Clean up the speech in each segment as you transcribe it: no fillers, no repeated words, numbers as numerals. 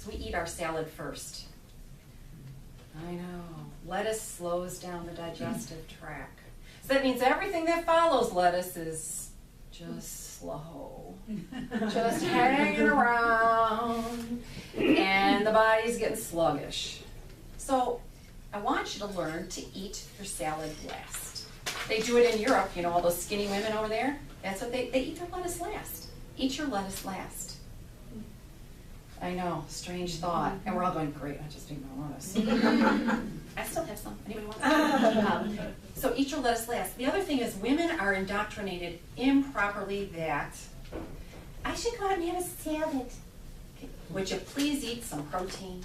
So we eat our salad first. I know. Lettuce slows down the digestive tract. So that means everything that follows lettuce is just slow. Just hanging around. And the body's getting sluggish. So I want you to learn to eat your salad last. They do it in Europe, you know, all those skinny women over there. That's what they eat their lettuce last. Eat your lettuce last. I know, strange thought. And we're all going, great, I just ate my lettuce. I still have some. Anybody want some? So eat your lettuce last. The other thing is women are indoctrinated improperly that I should go out and have a salad. Okay. Would you please eat some protein?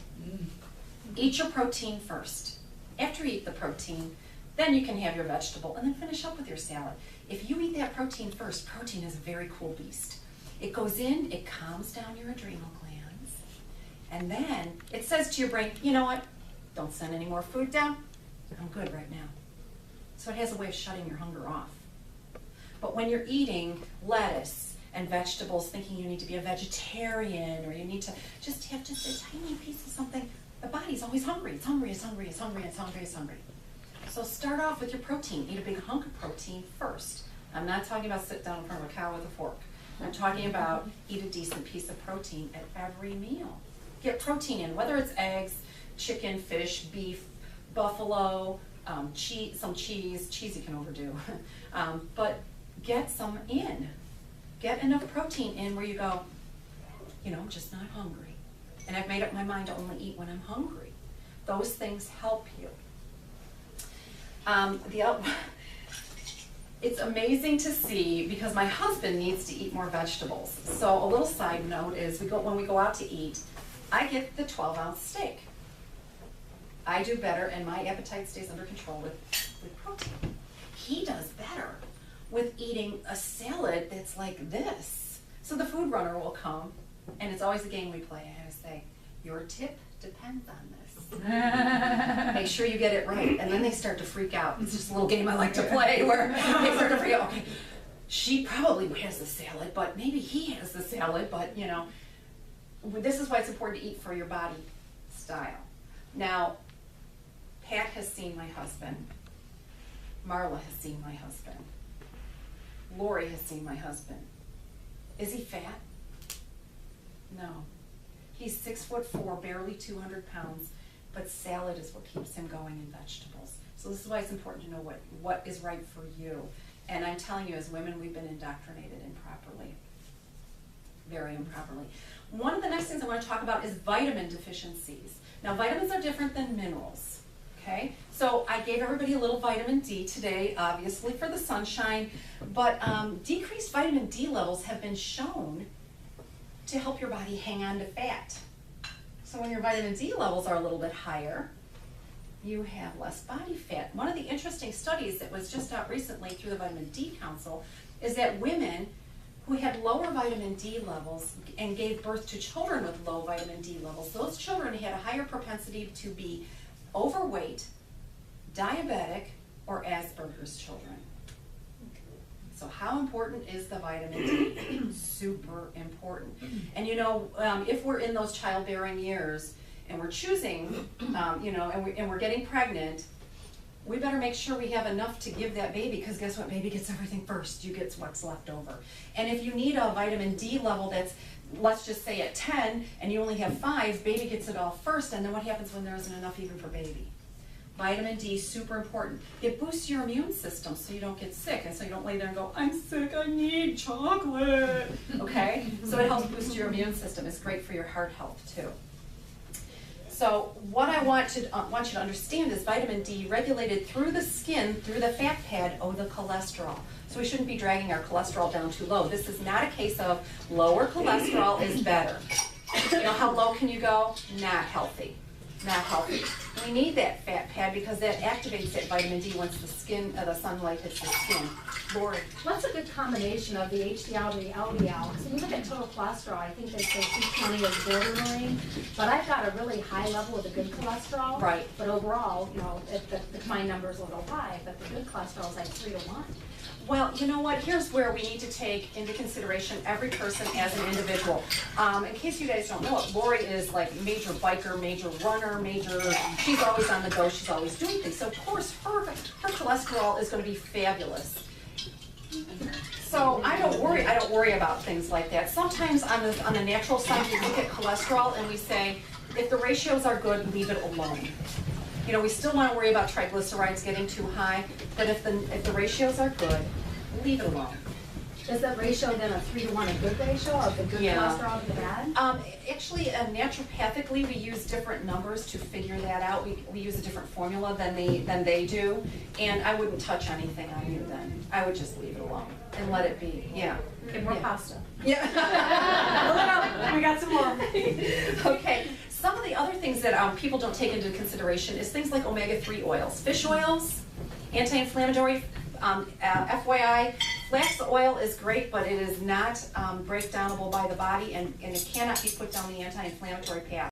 Eat your protein first. After you eat the protein, then you can have your vegetable and then finish up with your salad. If you eat that protein first, protein is a very cool beast. It goes in, it calms down your adrenal glands, and then it says to your brain, you know what? Don't send any more food down. I'm good right now. So it has a way of shutting your hunger off. But when you're eating lettuce and vegetables, thinking you need to be a vegetarian or you need to just have just a tiny piece of something, the body's always hungry. It's hungry, it's hungry, it's hungry, it's hungry, it's hungry. So start off with your protein. Eat a big hunk of protein first. I'm not talking about sit down in front of a cow with a fork. I'm talking about eat a decent piece of protein at every meal. Get protein in, whether it's eggs, chicken, fish, beef, buffalo, cheese, some cheese. Cheese you can overdo. But get some in. Get enough protein in where you go, you know, I'm just not hungry. And I've made up my mind to only eat when I'm hungry. Those things help you. It's amazing to see because my husband needs to eat more vegetables. So a little side note is when we go out to eat, I get the 12-ounce steak. I do better and my appetite stays under control with protein. He does better with eating a salad that's like this. So the food runner will come, and it's always a game we play. I have to say, your tip depends on this. Make sure you get it right. And then they start to freak out. It's just a little game I like to play where they start to freak out. Okay, she probably has the salad, but maybe he has the salad, but you know, this is why it's important to eat for your body style. Now, Pat has seen my husband. Marla has seen my husband. Lori has seen my husband. Is he fat? No. He's 6'4", barely 200 pounds, but salad is what keeps him going in vegetables. So this is why it's important to know what is right for you. And I'm telling you, as women, we've been indoctrinated improperly, very improperly. One of the next things I want to talk about is vitamin deficiencies. Now, vitamins are different than minerals, okay? So I gave everybody a little vitamin D today, obviously, for the sunshine, but decreased vitamin D levels have been shown to help your body hang on to fat. So when your vitamin D levels are a little bit higher, you have less body fat. One of the interesting studies that was just out recently through the Vitamin D Council is that women who had lower vitamin D levels and gave birth to children with low vitamin D levels, those children had a higher propensity to be overweight, diabetic, or Asperger's children. So how important is the vitamin D? Super important. And you know, if we're in those childbearing years and we're choosing, you know, and we're getting pregnant, we better make sure we have enough to give that baby, because guess what? Baby gets everything first. You get what's left over. And if you need a vitamin D level that's, let's just say at 10, and you only have 5, baby gets it all first, and then what happens when there isn't enough even for baby? Vitamin D is super important. It boosts your immune system so you don't get sick, and so you don't lay there and go, I'm sick, I need chocolate, okay? So it helps boost your immune system. It's great for your heart health too. So what I want you to understand is vitamin D regulated through the skin, through the fat pad, the cholesterol. So we shouldn't be dragging our cholesterol down too low. This is not a case of lower cholesterol is better. You know, how low can you go? Not healthy. Not healthy. We need that fat pad because that activates that vitamin D once the skin, the sunlight hits the skin. Lori. What's a good combination of the HDL to the LDL? So you look at total cholesterol, I think they say 220 is borderline, but I've got a really high level of the good cholesterol. Right. But overall, you know, my number is a little high, but the good cholesterol is like 3 to 1. Well, you know what, here's where we need to take into consideration every person as an individual. In case you guys don't know it, Lori is like major biker, major runner, she's always on the go, she's always doing things. So of course, her cholesterol is gonna be fabulous. So I don't worry about things like that. Sometimes on the natural side, we look at cholesterol and we say, if the ratios are good, leave it alone. You know, we still want to worry about triglycerides getting too high, but if the ratios are good, leave it alone. Is that ratio then a 3-to-1 a good ratio of the good cholesterol to the bad? Actually, naturopathically, we use different numbers to figure that out. We use a different formula than they do, and I wouldn't touch anything on you then. I would just leave it alone and let it be. Yeah. Okay, more pasta. Yeah. Pull it up. We got some more. Okay. Some of the other things that people don't take into consideration is things like omega-3 oils. Fish oils, anti-inflammatory, FYI, flax oil is great, but it is not breakdownable by the body, and it cannot be put down the anti-inflammatory path.